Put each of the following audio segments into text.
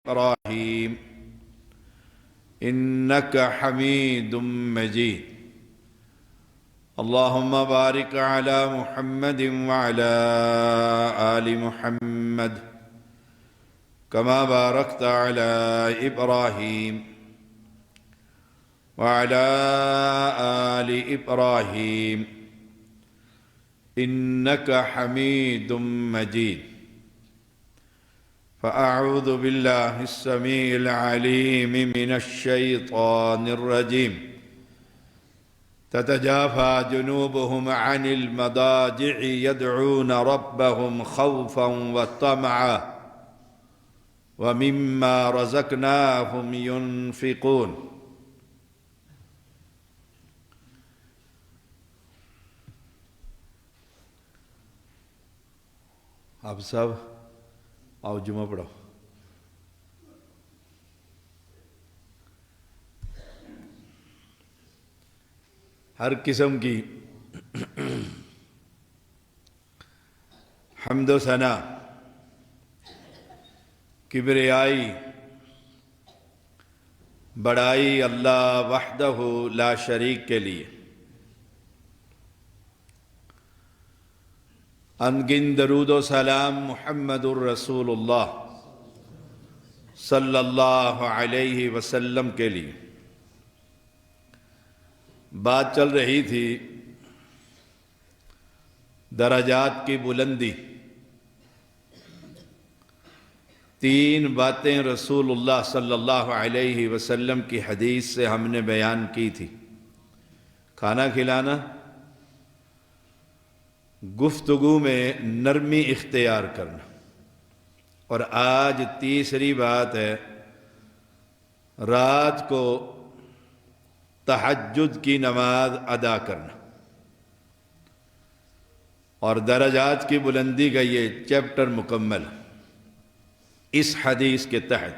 إبراهيم إنك حميد مجيد. اللهم بارك على محمد وعلى آل محمد كما باركت على إبراهيم وعلى آل إبراهيم إنك حميد مجيد. فأعوذ بالله السميع العليم من الشيطان الرجيم. تتجافى جنوبهم عن المضاجع يدعون ربهم خوفا وطمعا ومما رزقناهم ينفقون. آپ صاحب آؤ جمعہ پڑھو. ہر قسم کی حمد و ثنا، کبریائی، بڑائی اللہ وحدہ لا شریک کے لیے. انگن درود و سلام محمد الرسول اللہ صلی اللہ علیہ وسلم کے لیے. بات چل رہی تھی درجات کی بلندی. 3 باتیں رسول اللہ صلی اللہ علیہ وسلم کی حدیث سے ہم نے بیان کی تھی. کھانا کھلانا، گفتگو میں نرمی اختیار کرنا، اور آج تیسری بات ہے رات کو تہجد کی نماز ادا کرنا. اور درجات کی بلندی کا یہ چیپٹر مکمل اس حدیث کے تحت.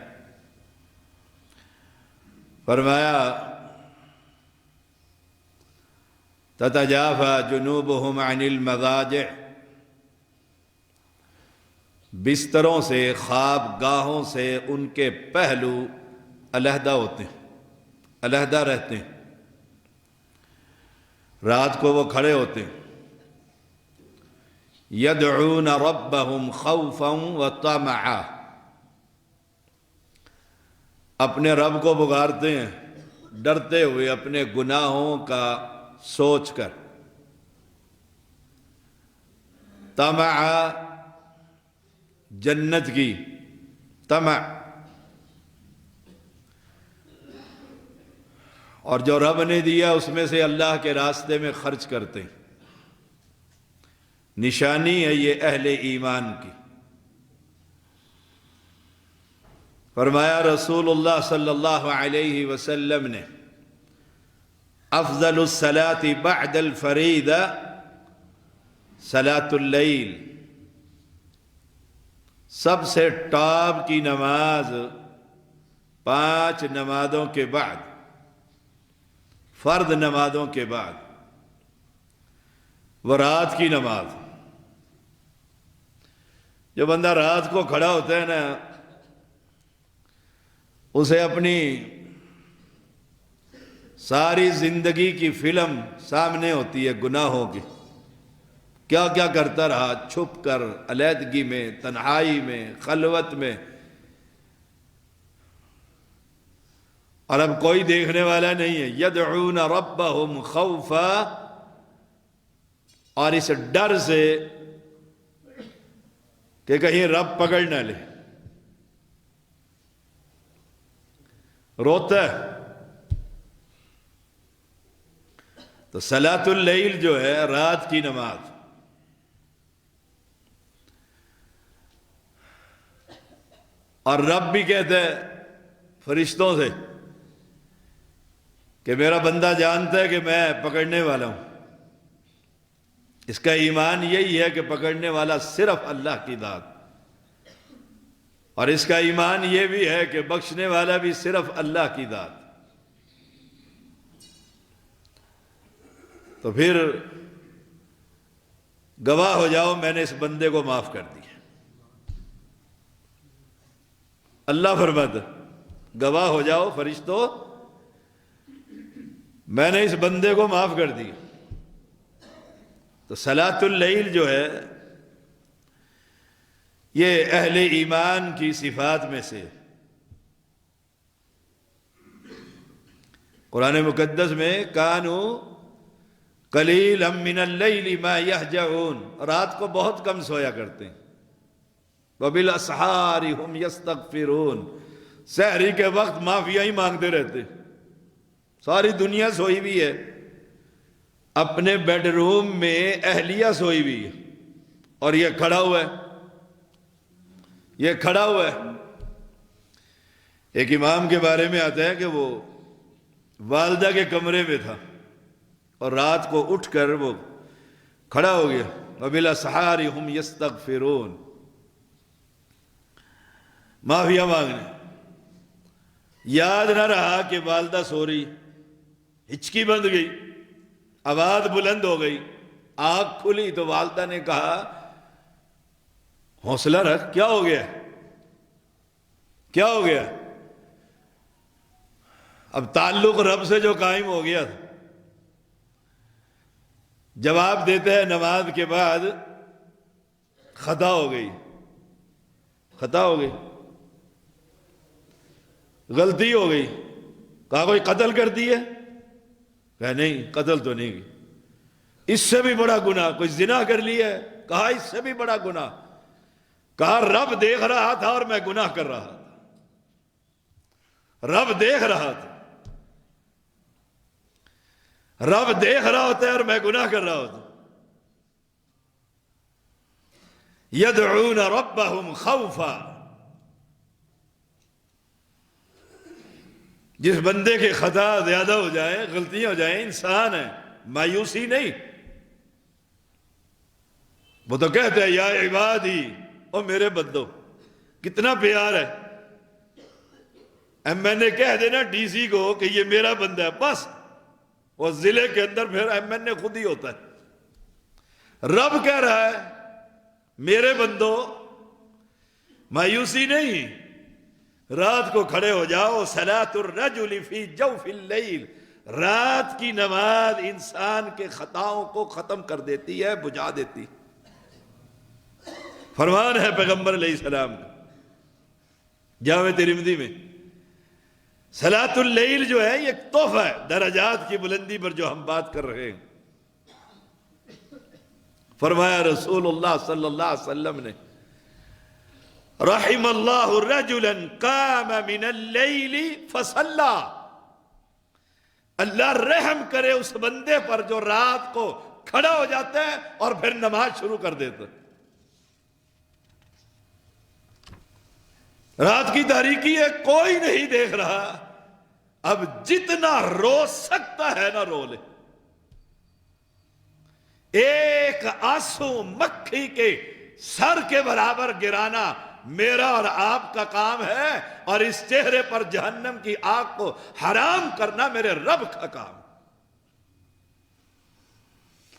فرمایا تتجافى جنوبهم عن المضاجع، بستروں سے، خواب گاہوں سے ان کے پہلو علیحدہ ہوتے ہیں، علیحدہ رہتے ہیں. رات کو وہ کھڑے ہوتے ہیں. يدعون ربهم خوفا وطمعا، اپنے رب کو پکارتے ہیں ڈرتے ہوئے، اپنے گناہوں کا سوچ کر. طمع جنت کی طمع، اور جو رب نے دیا اس میں سے اللہ کے راستے میں خرچ کرتے ہیں. نشانی ہے یہ اہل ایمان کی. فرمایا رسول اللہ صلی اللہ علیہ وسلم نے افضل الصلاة بعد الفریدہ صلاۃ اللیل، سب سے ٹاپ کی نماز 5 نمازوں کے بعد، فرض نمازوں کے بعد وہ رات کی نماز. جو بندہ رات کو کھڑا ہوتا ہے نا، اسے اپنی ساری زندگی کی فلم سامنے ہوتی ہے گناہوں کی. کیا کیا کرتا رہا، چھپ کر، علیحدگی میں، تنہائی میں، خلوت میں، اور اب کوئی دیکھنے والا نہیں ہے. یدعون ربهم خوفا، اور اس ڈر سے کہ کہیں رب پکڑ نہ لے روتا ہے. تو صلاۃ اللیل جو ہے رات کی نماز، اور رب بھی کہتا ہے فرشتوں سے کہ میرا بندہ جانتا ہے کہ میں پکڑنے والا ہوں. اس کا ایمان یہی ہے کہ پکڑنے والا صرف اللہ کی ذات، اور اس کا ایمان یہ بھی ہے کہ بخشنے والا بھی صرف اللہ کی ذات. تو پھر گواہ ہو جاؤ میں نے اس بندے کو معاف کر دیا. اللہ فرماتا گواہ ہو جاؤ فرشتوں، میں نے اس بندے کو معاف کر دی۔ تو صلاۃ اللیل جو ہے یہ اہل ایمان کی صفات میں سے، قرآن مقدس میں کانوا قلیلا من اللیل ما یہجعون، رات کو بہت کم سویا کرتے ہیں، وبالاسحار ہم یستغفرون، سحری کے وقت معافیا ہی مانگتے رہتے، ساری دنیا سوئی بھی ہے، اپنے بیڈ روم میں اہلیہ سوئی بھی ہے اور یہ کھڑا ہوا ہے، یہ کھڑا ہوا ہے۔ ایک امام کے بارے میں آتا ہے کہ وہ والدہ کے کمرے میں تھا اور رات کو اٹھ کر وہ کھڑا ہو گیا، وبالاسحار ہم یستغفرون، معافیا مانگنے، یاد نہ رہا کہ والدہ سو رہی، ہچکی بند گئی، آواز بلند ہو گئی، آنکھ کھلی تو والدہ نے کہا حوصلہ رکھ، کیا ہو گیا کیا ہو گیا؟ اب تعلق رب سے جو قائم ہو گیا تھا، جواب دیتے ہیں نماز کے بعد خطا ہو گئی، خطا ہو گئی، غلطی ہو گئی۔ کہا کوئی قتل کر دی ہے؟ کہا نہیں، قتل تو نہیں کی، اس سے بھی بڑا گناہ کوئی زنا کر لیا ہے؟ کہا اس سے بھی بڑا گناہ۔ کہا رب دیکھ رہا تھا اور میں گناہ کر رہا تھا، رب دیکھ رہا تھا، رب دیکھ رہا ہوتا ہے اور میں گناہ کر رہا ہوتا۔ یدعون ربهم خوفا، جس بندے کے خطا زیادہ ہو جائے، غلطیاں ہو جائیں، انسان ہے، مایوسی نہیں، وہ تو کہتے ہیں یا عبادی، او میرے بندو، کتنا پیار ہے۔ ایم این اے کہہ دینا ڈی سی کو کہ یہ میرا بندہ ہے، بس وہ ضلع کے اندر پھر ایم این اے خود ہی ہوتا ہے۔ رب کہہ رہا ہے میرے بندو، مایوسی نہیں، رات کو کھڑے ہو جاؤ، صلاۃ الرجل فی جوف اللیل، رات کی نماز انسان کے خطاؤں کو ختم کر دیتی ہے، بجھا دیتی۔ فرمان ہے پیغمبر علیہ السلام کا جامع ترمذی میں، صلاۃ اللیل جو ہے یہ ایک تحفہ ہے، درجات کی بلندی پر جو ہم بات کر رہے ہیں۔ فرمایا رسول اللہ صلی اللہ علیہ وسلم نے، رحم اللہ رجلا قام من اللیل فصلی، اللہ رحم کرے اس بندے پر جو رات کو کھڑا ہو جاتا ہے اور پھر نماز شروع کر دیتا ہے۔ رات کی تاریکی ہے، کوئی نہیں دیکھ رہا، اب جتنا رو سکتا ہے نہ رو لے، ایک آنسو مکھی کے سر کے برابر گرانا میرا اور آپ کا کام ہے، اور اس چہرے پر جہنم کی آگ کو حرام کرنا میرے رب کا کام۔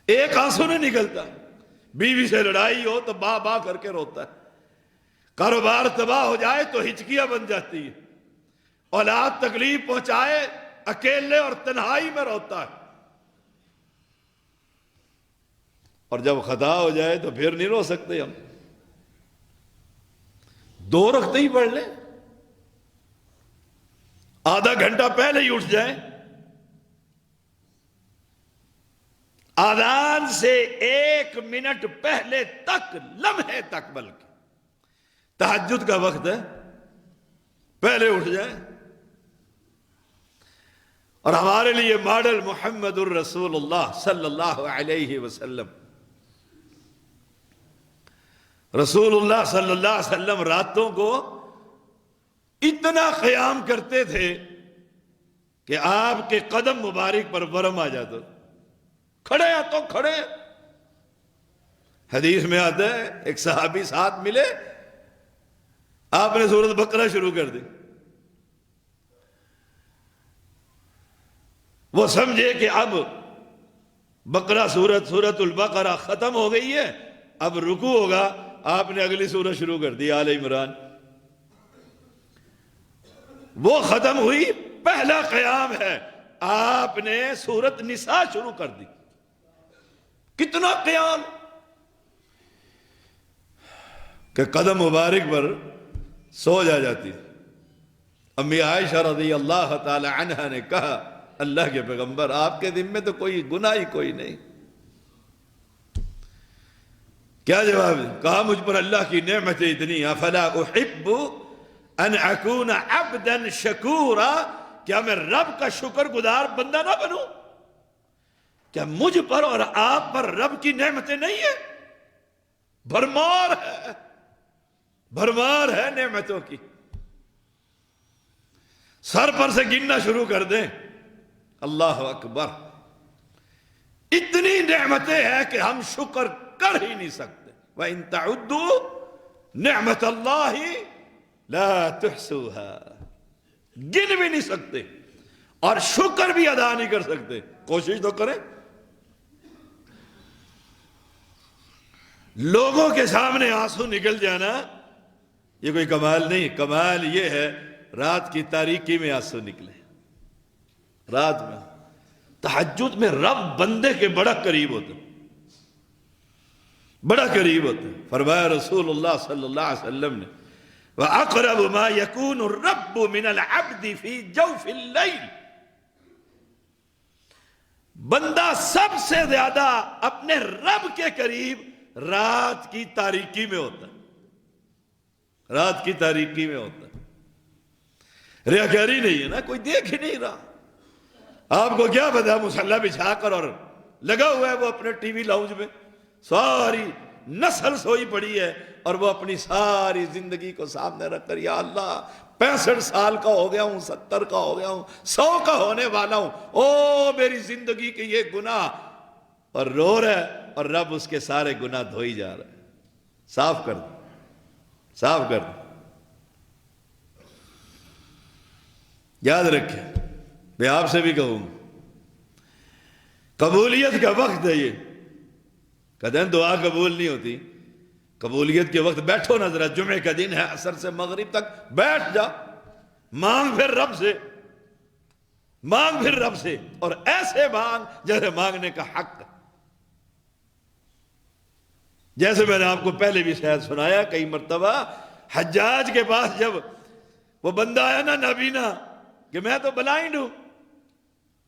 ایک آنسو نہیں نکلتا، بیوی سے لڑائی ہو تو با با کر کے روتا ہے، کاروبار تباہ ہو جائے تو ہچکیاں بن جاتی ہے، اولاد تکلیف پہنچائے اکیلے اور تنہائی میں روتا ہے، اور جب خطا ہو جائے تو پھر نہیں رو سکتے ہم، 2 رکعتیں ہی پڑھ لیں، آدھا گھنٹہ پہلے ہی اٹھ جائیں، آذان سے 1 منٹ پہلے تک، لمحے تک، بلکہ تہجد کا وقت ہے، پہلے اٹھ جائیں۔ اور ہمارے لیے ماڈل محمد الرسول اللہ صلی اللہ علیہ وسلم، رسول اللہ صلی اللہ علیہ وسلم راتوں کو اتنا قیام کرتے تھے کہ آپ کے قدم مبارک پر ورم آ جاتا، کھڑے ہیں تو کھڑے۔ حدیث میں آتا ہے ایک صحابی ساتھ ملے، آپ نے سورۃ بقرہ شروع کر دی، وہ سمجھے کہ اب بقرہ سورۃ البقرہ ختم ہو گئی ہے، اب رکوع ہوگا، آپ نے اگلی سورت شروع کر دی آل عمران۔ وہ ختم ہوئی، پہلا قیام ہے، آپ نے سورت نساء شروع کر دی. کتنا قیام کہ قدم مبارک پر سو جاتی. امی عائشہ رضی اللہ تعالی عنہا نے کہا اللہ کے پیغمبر آپ کے ذمے تو کوئی گناہ ہی کوئی نہیں. کیا جواب؟ کہا مجھ پر اللہ کی نعمتیں اتنی، افلا احب ان اکون عبدا شکورا، کیا میں رب کا شکر گزار بندہ نہ بنوں؟ کیا مجھ پر اور آپ پر رب کی نعمتیں نہیں ہیں؟ بھرمار ہے نعمتوں کی. سر پر سے گننا شروع کر دیں. اللہ اکبر، اتنی نعمتیں ہیں کہ ہم شکر کر ہی نہیں سکتے. وَإِن تَعُدُّوا نِعْمَةَ اللَّهِ لَا تُحْصُوهَا، گن بھی نہیں سکتے اور شکر بھی ادا نہیں کر سکتے. کوشش تو کریں. لوگوں کے سامنے آنسو نکل جانا یہ کوئی کمال نہیں. کمال یہ ہے رات کی تاریکی میں آنسو نکلے. رات میں تہجد میں رب بندے کے بڑا قریب ہوتا، بڑا قریب ہوتا. فرمایا رسول اللہ صلی اللہ علیہ وسلم نے وَأَقْرَبُ مَا يَكُونُ الرَّبُّ مِنَ الْعَبْدِ فِي جَوْفِ اللَّيْلِ، بندہ سب سے زیادہ اپنے رب کے قریب رات کی تاریکی میں ہوتا ہے. رات کی تاریکی میں ہوتا ہے. ریاکاری نہیں ہے نا، کوئی دیکھ ہی نہیں رہا. آپ کو کیا پتا مصلی بچھا کر اور لگا ہوا ہے وہ اپنے ٹی وی لاؤنج میں، ساری نسل سوئی پڑی ہے اور وہ اپنی ساری زندگی کو سامنے رکھ کر یا اللہ 65 سال کا ہو گیا ہوں، 70 کا ہو گیا ہوں، 100 کا ہونے والا ہوں، او میری زندگی کے یہ گناہ، اور رو رہا ہے اور رب اس کے سارے گناہ دھوئی جا رہا ہے. صاف کر دو، صاف کر دو. یاد رکھیں، میں آپ سے بھی کہوں قبولیت کا وقت ہے یہ. کہتے ہیں دعا قبول نہیں ہوتی. قبولیت کے وقت بیٹھو نا ذرا، جمعے کا دن ہے، عصر سے مغرب تک بیٹھ جا، مانگ پھر رب سے، مانگ پھر رب سے، اور ایسے مانگ جیسے مانگنے کا حق ہے. جیسے میں نے آپ کو پہلے بھی شاید سنایا کئی مرتبہ، حجاج کے پاس جب وہ بندہ آیا نا نابینا، کہ میں تو بلائنڈ ہوں،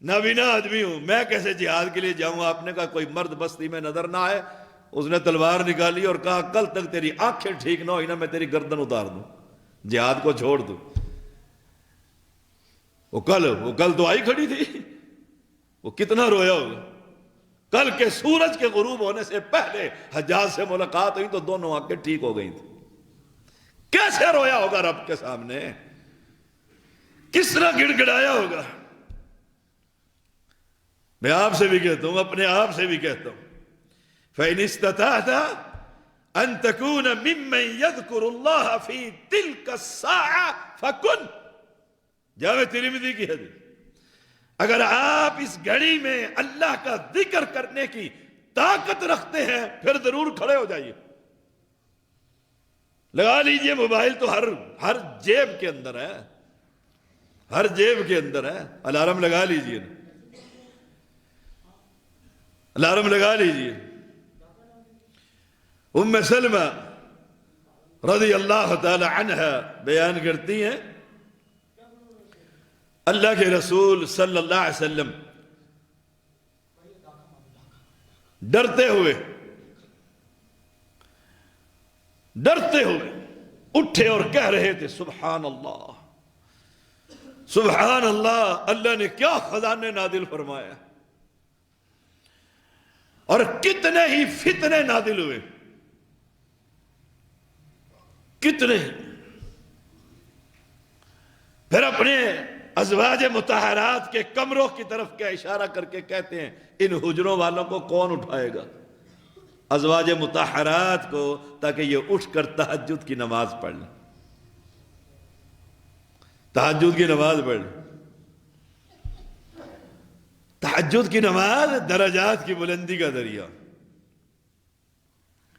نابینا آدمی ہوں، میں کیسے جہاد کے لیے جاؤں؟ آپ نے کہا کوئی مرد بستی میں نظر نہ آئے. اس نے تلوار نکالی اور کہا کل تک تیری آنکھیں ٹھیک نہ ہوئی نا میں تیری گردن اتار دوں، جہاد کو چھوڑ دوں. وہ کل تو آئی کھڑی تھی، وہ کتنا رویا ہوگا. کل کے سورج کے غروب ہونے سے پہلے حجاج سے ملاقات ہوئی تو دونوں آنکھیں ٹھیک ہو گئی تھی. کیسے رویا ہوگا رب کے سامنے، کس طرح گڑ گڑایا ہوگا. میں آپ سے بھی کہتا ہوں، اپنے آپ سے بھی کہتا ہوں، فَإِنِ اسْتَطَعْتَ أَن تَكُونَ مِمَّن يَذْكُرُ اللَّهَ فِي تِلْكَ السَّاعَةِ فَكُنْ. جامع ترمذی کی حدیث. اگر آپ اس گھڑی میں اللہ کا ذکر کرنے کی طاقت رکھتے ہیں پھر ضرور کھڑے ہو جائیے. لگا لیجئے موبائل تو ہر جیب کے اندر ہے، ہر جیب کے اندر ہے. الارم لگا لیجئے، الارم لگا لیجئے. ام سلمہ رضی اللہ تعالی عنہا بیان کرتی ہیں اللہ کے رسول صلی اللہ علیہ وسلم ڈرتے ہوئے اٹھے اور کہہ رہے تھے سبحان اللہ، سبحان اللہ، اللہ نے کیا خزانے نازل فرمایا اور کتنے ہی فتنے نازل ہوئے، کتنے. پھر اپنے ازواج مطہرات کے کمروں کی طرف کیا اشارہ کر کے کہتے ہیں ان حجروں والوں کو کون اٹھائے گا، ازواج مطہرات کو، تاکہ یہ اٹھ کر تہجد کی نماز پڑھ لیں، تہجد کی نماز پڑھ لیں. تہجد کی نماز درجات کی بلندی کا ذریعہ.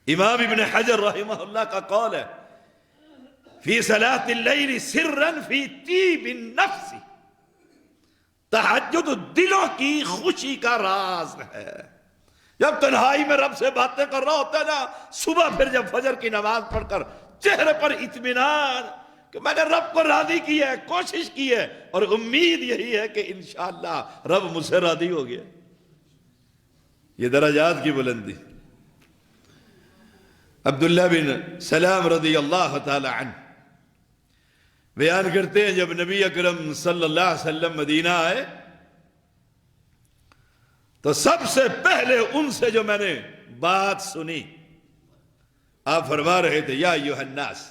امام ابن حجر رحمہ اللہ کا قول ہے فی صلاۃ اللیل سرا فی طیب النفس، تہجد دلوں کی خوشی کا راز ہے۔ جب تنہائی میں رب سے باتیں کر رہا ہوتا ہے نا، صبح پھر جب فجر کی نماز پڑھ کر چہرے پر اطمینان کہ میں نے رب کو راضی کی ہے، کوشش کی ہے، اور امید یہی ہے کہ انشاءاللہ رب مجھ سے راضی ہو گیا۔ یہ درجات کی بلندی۔ عبداللہ بن سلام رضی اللہ تعالی عنہ بیان کرتے ہیں جب نبی اکرم صلی اللہ علیہ وسلم مدینہ آئے تو سب سے پہلے ان سے جو میں نے بات سنی، آپ فرما رہے تھے یا ایھا الناس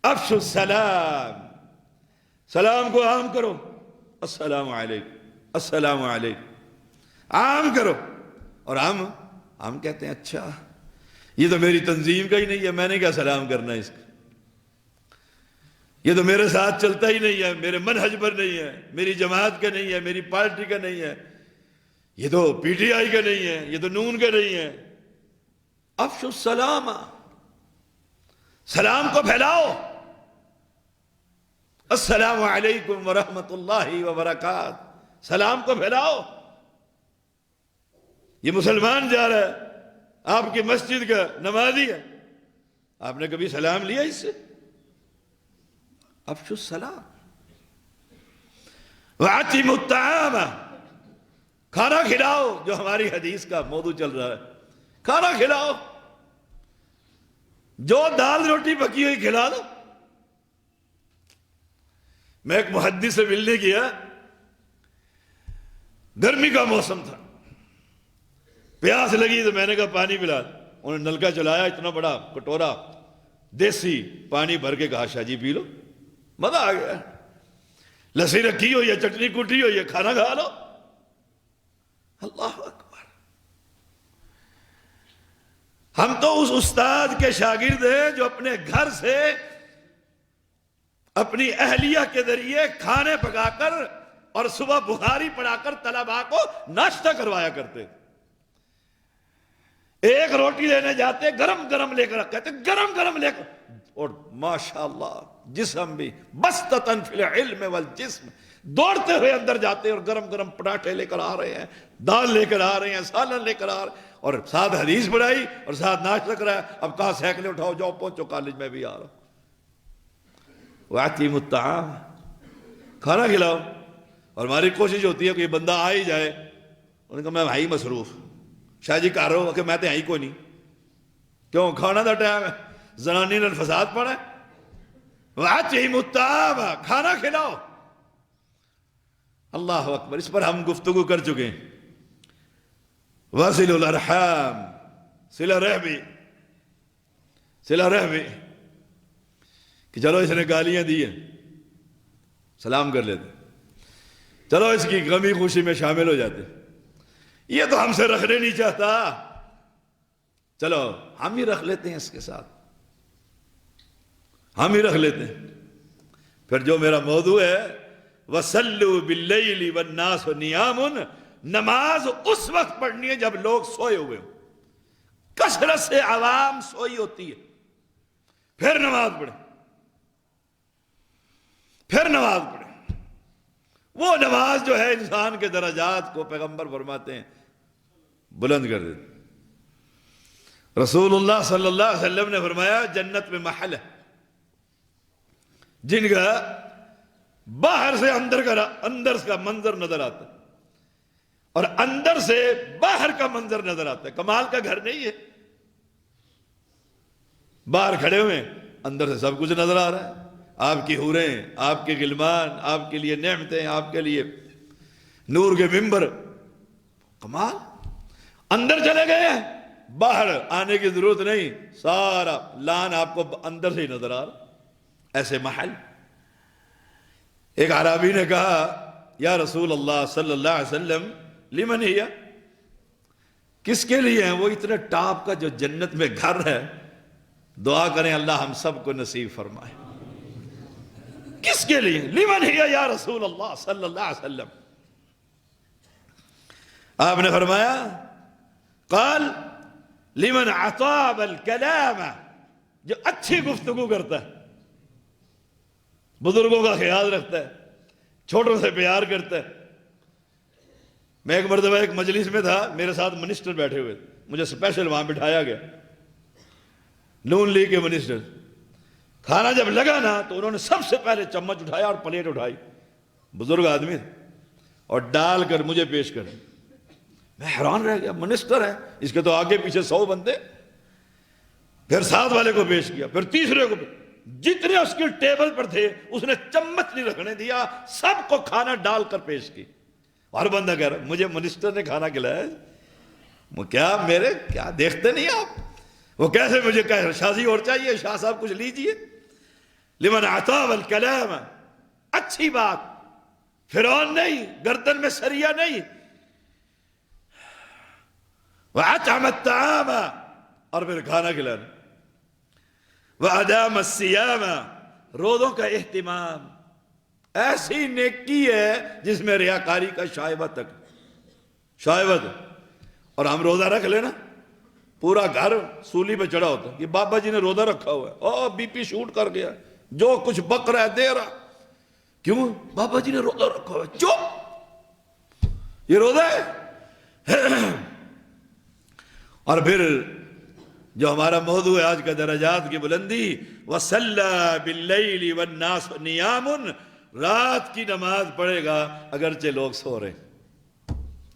افشوا السلام، سلام کو عام کرو، السلام علیکم السلام علیکم، عام کرو۔ اور ہم کہتے ہیں اچھا یہ تو میری تنظیم کا ہی نہیں ہے، میں نے کیا سلام کرنا ہے اس کا، یہ تو میرے ساتھ چلتا ہی نہیں ہے، میرے منہج پر نہیں ہے، میری جماعت کا نہیں ہے، میری پارٹی کا نہیں ہے، یہ تو پی ٹی آئی کا نہیں ہے، یہ تو نون کا نہیں ہے۔ افشوا السلام، سلام کو پھیلاؤ، السلام علیکم ورحمۃ اللہ وبرکاتہ، سلام کو پھیلاؤ۔ یہ مسلمان جا رہا ہے آپ کی مسجد کا نمازی ہے، آپ نے کبھی سلام لیا اس سے؟ افشوا السلام وَأَطْعِمُوا الطَّعَامَ، کھانا کھلاؤ، جو ہماری حدیث کا موضوع چل رہا ہے، کھانا کھلاؤ، جو دال روٹی پکی ہوئی کھلا دو۔ میں ایک محدث سے ملنے گیا، گرمی کا موسم تھا، پیاس لگی تو میں نے کہا پانی پلا، انہوں نے نلکا چلایا، اتنا بڑا کٹورا دیسی پانی بھر کے کہا شاہ جی پی لو، مزہ آ گیا، لسی رکھی ہو یا چٹنی کوٹی ہو یا کھانا کھا لو۔ اللہ اکبر، ہم تو اس استاد کے شاگرد ہیں جو اپنے گھر سے اپنی اہلیہ کے ذریعے کھانے پکا کر اور صبح بخاری پڑھا کر طلباء کو ناشتہ کروایا کرتے، ایک روٹی لینے جاتے گرم گرم لے کر، کہتے گرم گرم لے کر، اور ماشاءاللہ جسم بھی بسطتاً فی العلم والجسم، دوڑتے ہوئے اندر جاتے اور گرم گرم پراٹھے لے کر آ رہے ہیں، دال لے کر آ رہے ہیں، سالن لے کر آ رہے ہیں، اور ساتھ حدیث پڑھائی اور ساتھ ناشتہ کرایا۔ اب کہاں سائیکلیں اٹھاؤ جاؤ پہنچو کالج میں بھی آ رہا ہوں۔ وَأَطْعِمُوا الطَّعَامَ، کھانا کھلاؤ۔ اور ہماری کوشش ہوتی ہے کہ یہ بندہ آ ہی جائے، انہوں نے کہا میں بھائی مصروف، شاہ جی کر رہا ہوں کہ میں تو ہی کوئی نہیں، کیوں کھانا دا ٹائم ہے، زنانی نے فساد پڑا ہے۔ وَأَطْعِمُوا الطَّعَامَ، کھانا کھلاؤ۔ اللہ اکبر، اس پر ہم گفتگو کر چکے ہیں۔ وَصِلُوا الْأَرْحَامَ، صلہ رحمی، کہ چلو اس نے گالیاں دی ہیں سلام کر لیتے، چلو اس کی غمی خوشی میں شامل ہو جاتے، یہ تو ہم سے رکھنے نہیں چاہتا، چلو ہم ہی رکھ لیتے ہیں اس کے ساتھ، ہم ہی رکھ لیتے ہیں۔ پھر جو میرا موضوع ہے وَصَلُّوا بِاللَّيْلِ وَالنَّاسُ نِيَامٌ، نماز اس وقت پڑھنی ہے جب لوگ سوئے ہوئے ہوں، کثرت سے عوام سوئی ہوتی ہے، پھر نماز پڑھیں، پھر نماز پڑھیں۔ وہ نماز جو ہے انسان کے درجات کو پیغمبر فرماتے ہیں بلند کر دیتے۔ رسول اللہ صلی اللہ علیہ وسلم نے فرمایا جنت میں محل ہے جن کا باہر سے اندر کا منظر نظر آتا ہے اور اندر سے باہر کا منظر نظر آتا ہے۔ کمال کا گھر نہیں ہے، باہر کھڑے ہوئے اندر سے سب کچھ نظر آ رہا ہے، آپ کی حوریں، آپ کے غلمان، آپ کے لیے نعمتیں، آپ کے لیے نور کے ممبر، کمال۔ اندر چلے گئے ہیں، باہر آنے کی ضرورت نہیں، سارا لان آپ کو اندر سے ہی نظر آ رہا، ایسے محل۔ ایک عرابی نے کہا یا رسول اللہ صلی اللہ علیہ وسلم لمن ہی، کس کے لیے ہیں وہ اتنے ٹاپ کا جو جنت میں گھر ہے؟ دعا کریں اللہ ہم سب کو نصیب فرمائے۔ کس کے لیے؟ لمن ہی یا رسول اللہ صلی اللہ علیہ وسلم؟ آپ نے فرمایا قال لمن اطاب الکلام، جو اچھی گفتگو کرتا ہے، بزرگوں کا خیال رکھتا ہے، چھوٹوں سے پیار کرتا ہے۔ میں ایک مرتبہ ایک مجلس میں تھا، میرے ساتھ منسٹر بیٹھے ہوئے، مجھے اسپیشل وہاں بٹھایا گیا، نون لیگ کے منسٹر۔ کھانا جب لگا نا تو انہوں نے سب سے پہلے چمچ اٹھایا اور پلیٹ اٹھائی، بزرگ آدمی تھے، اور ڈال کر مجھے پیش کر۔ میں حیران رہ گیا، منسٹر ہے، اس کے تو آگے پیچھے 100 بندے۔ پھر ساتھ والے کو پیش کیا، پھر تیسرے کو، جتنے اس کی ٹیبل پر تھے اس نے چمچ نہیں رکھنے دیا، سب کو کھانا ڈال کر پیش کی۔ اور بندہ کہہ رہا مجھے منسٹر نے کھانا کھلایا، وہ کیا میرے کیا دیکھتے نہیں آپ؟ وہ کیسے مجھے کہہ شاہ اور چاہیے، شاہ صاحب کچھ لیجئے۔ لمن عطا والکلام، اچھی بات، فرعون نہیں، گردن میں سریا نہیں۔ وَأَطْعَمَ الطَّعَامَ، اور پھر کھانا کھلانا۔ وَأَدَامَ الصِّيَامَ، روزوں کا اہتمام۔ ایسی نیکی ہے جس میں ریاکاری کا شائبہ تک، شائبہ تک۔ اور ہم روزہ رکھ لینا، پورا گھر سولی پہ چڑھا ہوتا ہے کہ بابا جی نے روزہ رکھا ہوا ہے، او بی پی شوٹ کر گیا، جو کچھ بک رہا ہے دے رہا۔ کیوں؟ بابا جی نے روزہ رکھا ہوا ہے، چپ، یہ روزہ ہے۔ اور پھر جو ہمارا موضوع ہے آج کا، درجات کی بلندی، وَصَلَّى بِاللَّيْلِ وَالنَّاسُ نِيَامٌ، رات کی نماز پڑھے گا اگرچہ لوگ سو رہے ہیں۔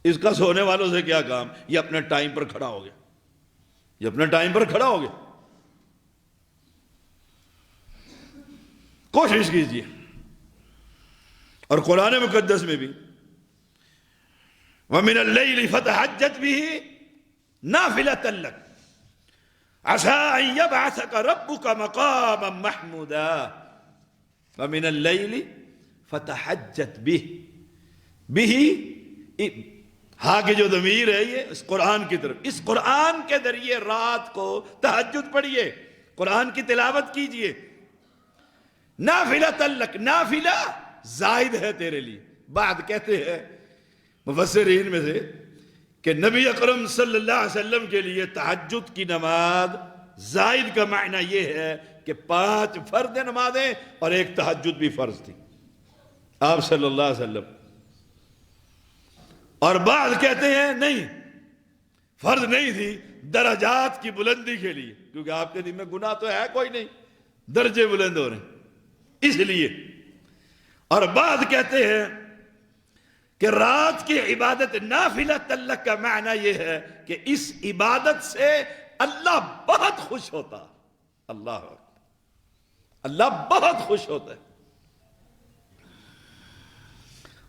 اس کا سونے والوں سے کیا کام؟ یہ اپنے ٹائم پر کھڑا ہو گیا، یہ اپنے ٹائم پر کھڑا ہو گیا۔ کوشش کیجئے۔ اور قرآن مقدس میں بھی وَمِنَ اللَّيْلِ فَتَحَجَّتْ بِهِ نَافِلَةً لَكَ عَسَىٰ أَن يَبْعَثَكَ رَبُّكَ مَقَامًا مَحْمُودًا۔ وَمِنَ اللَّيْلِ فَتَحَجَّتْ بِهِ، ہاں کی جو ضمیر ہے یہ اس قرآن کی طرف، اس قرآن کے ذریعے رات کو تہجد پڑھیے، قرآن کی تلاوت کیجئے۔ نافلۃ لک، نافلہ زائد ہے تیرے لیے۔ بعد کہتے ہیں مفسرین میں سے کہ نبی اکرم صلی اللہ علیہ وسلم کے لیے تہجد کی نماز زائد کا معنی یہ ہے کہ 5 فرض نمازیں اور ایک تہجد بھی فرض تھی آپ صلی اللہ علیہ وسلم۔ اور بعض کہتے ہیں نہیں، فرض نہیں تھی، درجات کی بلندی کے لیے، کیونکہ آپ کے دل میں گناہ تو ہے کوئی نہیں، درجے بلند ہو رہے ہیں اس لیے۔ اور بعض کہتے ہیں کہ رات کی عبادت نافلۃ لک کا معنی یہ ہے کہ اس عبادت سے اللہ بہت خوش ہوتا، اللہ بہت خوش ہوتا ہے۔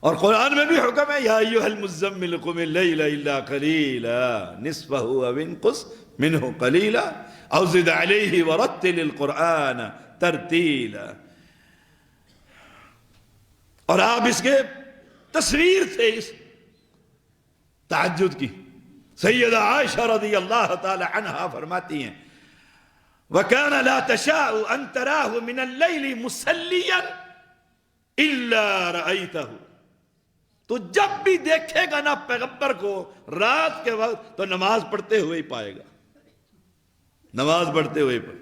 اور قرآن میں بھی حکم ہے، یا ایھا المزمل قم اللیل الا قلیلا نصفہ او انقص منہ قلیلا او زد علیہ ورتل القرآن ترتیلا۔ اور آپ اس کے تصویر تھے اس تہجد کی۔ سیدہ عائشہ رضی اللہ تعالی عنہا فرماتی ہیں وَكَانَ لَا تَشَاءُ أَن تَرَاهُ مِنَ اللَّيْلِ مُصَلِّيًا إِلَّا رَأَيْتَهُ، تو جب بھی دیکھے گا نا پیغمبر کو رات کے وقت تو نماز پڑھتے ہوئے ہی پائے گا، نماز پڑھتے ہوئے پائے۔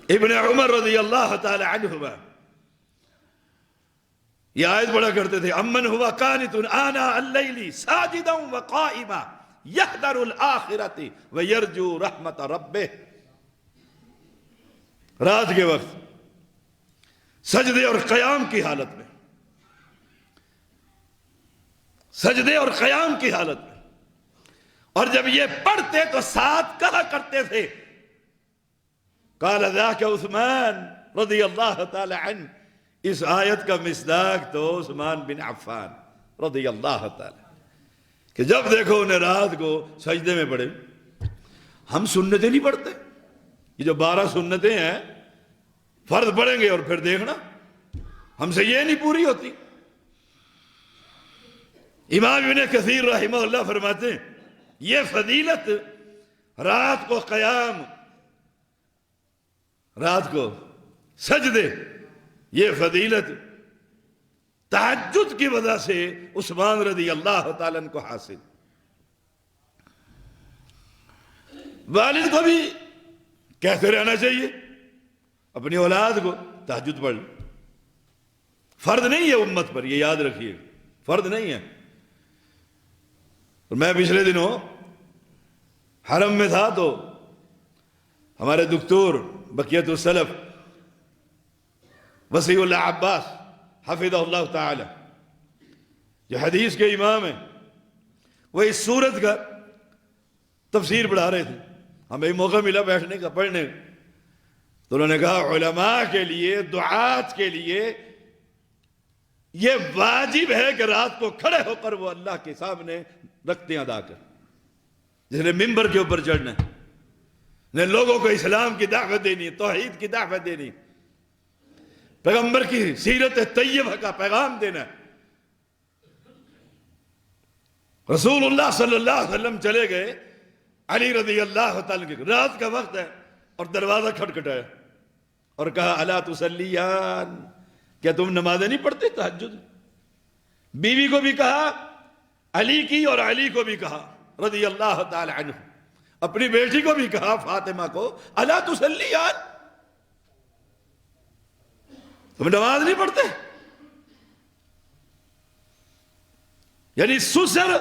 ابن عمر رضی اللہ تعالی عنہما یہ آیت پڑھا کرتے تھے، امن ہوا قانت آناء اللیل ساجدا وقائما یحذر الآخرۃ ویرجو رحمت ربہ۔ رات کے وقت سجدے اور قیام کی حالت میں، سجدے اور قیام کی حالت میں، اور جب یہ پڑھتے تو ساتھ کہا کرتے تھے قال ذاک عثمان رضی اللہ تعالی عنہ۔ اس آیت کا مصداق تو عثمان بن عفان رضی اللہ تعالی کہ جب دیکھو انہیں رات کو سجدے میں پڑھے۔ ہم سنتیں نہیں پڑھتے، یہ جو 12 سنتیں ہیں فرض پڑھیں گے اور پھر دیکھنا ہم سے یہ نہیں پوری ہوتی۔ امام ابن کثیر رحمہ اللہ فرماتے ہیں یہ فضیلت رات کو قیام، رات کو سجدے، یہ فضیلت تہجد کی وجہ سے عثمان رضی اللہ تعالیٰ عنہ کو حاصل۔ والد کو بھی کہتے رہنا چاہیے اپنی اولاد کو تہجد پڑھ لو. فرض نہیں ہے امت پر، یہ یاد رکھیے، فرض نہیں ہے. اور میں پچھلے دنوں حرم میں تھا تو ہمارے دکتور بقیت السلف وسیع اللہ عباس حفظہ اللہ تعالی جو حدیث کے امام ہیں، وہ اس سورت کا تفسیر پڑھا رہے تھے. ہمیں موقع ملا بیٹھنے کا، پڑھنے کا. تو انہوں نے کہا علماء کے لیے، دعات کے لیے یہ واجب ہے کہ رات کو کھڑے ہو کر وہ اللہ کے سامنے رکھتے ادا کر، جس نے ممبر کے اوپر چڑھنا ہے، نے لوگوں کو اسلام کی دعوت دینی، توحید کی دعوت دینی، پیغمبر کی سیرت طیبہ کا پیغام دینا. رسول اللہ صلی اللہ علیہ وسلم چلے گئے علی رضی اللہ تعالیٰ کے، رات کا وقت ہے اور دروازہ کھٹکھٹایا اور کہا الا تصلیان، کیا تم نمازیں نہیں پڑھتے تہجد؟ بیوی کو بھی کہا، علی کی اور علی کو بھی کہا رضی اللہ تعالی عنہ، اپنی بیٹی کو بھی کہا فاطمہ کو، الا تصلیان، تم نماز نہیں پڑھتے؟ یعنی سسر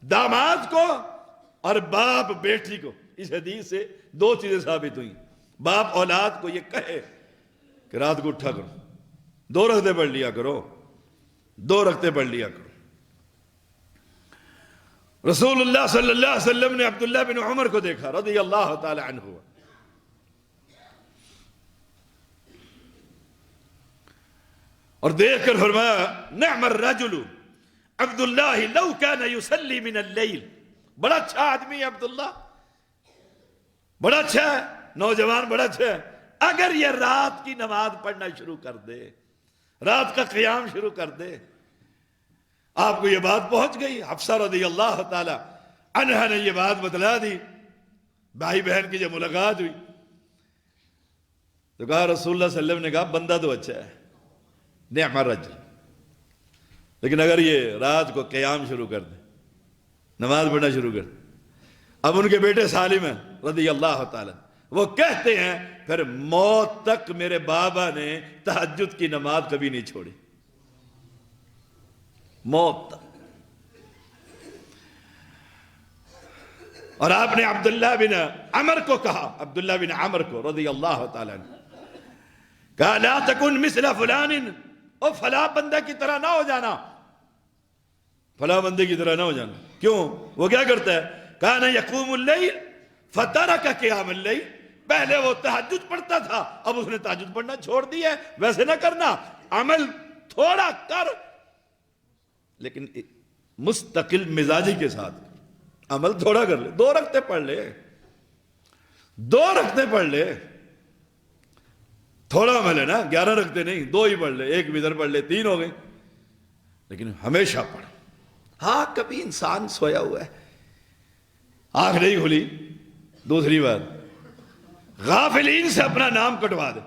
داماد کو اور باپ بیٹی کو، اس حدیث سے دو چیزیں ثابت ہوئی. باپ اولاد کو یہ کہے کہ رات کو اٹھا کرو، 2 رکعتیں پڑھ لیا کرو، 2 رکعتیں پڑھ لیا کرو. رسول اللہ صلی اللہ علیہ وسلم نے عبداللہ بن عمر کو دیکھا رضی اللہ تعالی عنہ، اور دیکھ کر فرمایا نعم الرجل عبداللہ لو کان یصلی من اللیل، بڑا اچھا آدمی ہے عبداللہ، بڑا اچھا ہے نوجوان، بڑا اچھا ہے، اگر یہ رات کی نماز پڑھنا شروع کر دے، رات کا قیام شروع کر دے. آپ کو یہ بات پہنچ گئی، حفصہ رضی اللہ تعالی عنہا نے یہ بات بتلا دی، بھائی بہن کی جب ملاقات ہوئی تو کہا رسول اللہ صلی اللہ علیہ وسلم نے کہا بندہ تو اچھا ہے، نعم الرجل، لیکن اگر یہ رات کو قیام شروع کر دے، نماز پڑھنا شروع کر دے. اب ان کے بیٹے سالم ہیں رضی اللہ تعالی، وہ کہتے ہیں پھر موت تک میرے بابا نے تہجد کی نماز کبھی نہیں چھوڑی، موت تک. اور آپ نے عبداللہ بن عمر کو کہا، عبداللہ بن عمر کو رضی اللہ تعالی عنہ، کہا لا تکن مثل فلان، اور فلاں بندہ کی طرح نہ ہو جانا، فلاں بندے کی طرح نہ ہو جانا. کیوں؟ وہ کیا کرتا ہے؟ کان یقوم اللیل فترک قیام اللیل، پہلے وہ تہجد پڑھتا تھا، اب اس نے تہجد پڑھنا چھوڑ دیا ہے. ویسے نہ کرنا، عمل تھوڑا کر لیکن مستقل مزاجی کے ساتھ، عمل تھوڑا کر لے، 2 رکعتیں پڑھ لے، 2 رکعتیں پڑھ لے، تھوڑا عمل ہے نا، 11 رکعتیں نہیں، 2 ہی پڑھ لے، 1 بھی ادھر پڑھ لے، 3 ہو گئے، لیکن ہمیشہ پڑھ. ہاں کبھی انسان سویا ہوا ہے، آنکھ نہیں کھلی، دوسری بات غافلین سے اپنا نام کٹوا دے.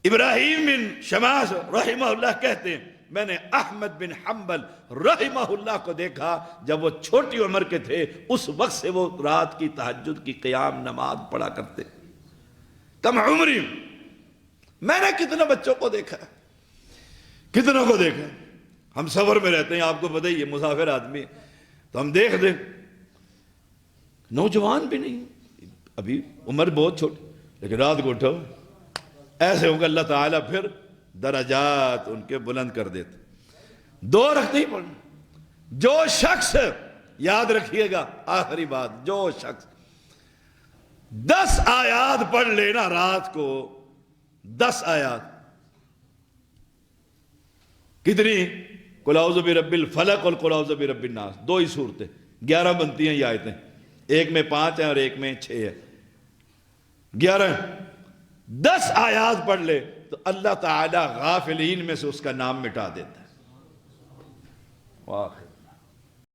ابراہیم بن شماس رحمہ اللہ کہتے ہیں میں نے احمد بن حنبل رحمہ اللہ کو دیکھا جب وہ چھوٹی عمر کے تھے، اس وقت سے وہ رات کی تہجد کی قیام نماز پڑھا کرتے. کم عمری میں نے کتنے بچوں کو دیکھا، کتنوں کو دیکھا. ہم سفر میں رہتے ہیں، آپ کو پتہ ہی ہے، مسافر آدمی تو ہم دیکھ دیں، نوجوان بھی نہیں، ابھی عمر بہت چھوٹی، لیکن رات کو اٹھو ایسے ہوگا اللہ تعالیٰ پھر درجات ان کے بلند کر دیتے. 2 رکعتیں ہی پڑھنا. جو شخص، یاد رکھیے گا آخری بات، جو شخص 10 آیات پڑھ لینا رات کو، 10 آیات، کتنی؟ قل اعوذ برب الفلق اور قل اعوذ برب الناس، 2 ہی صورتیں، 11 بنتی ہیں یہ آیتیں، ایک میں 5 ہیں اور ایک میں 6 ہے، 11. 10 آیات پڑھ لے تو اللہ تعالی غافلین میں سے اس کا نام مٹا دیتا ہے. واہ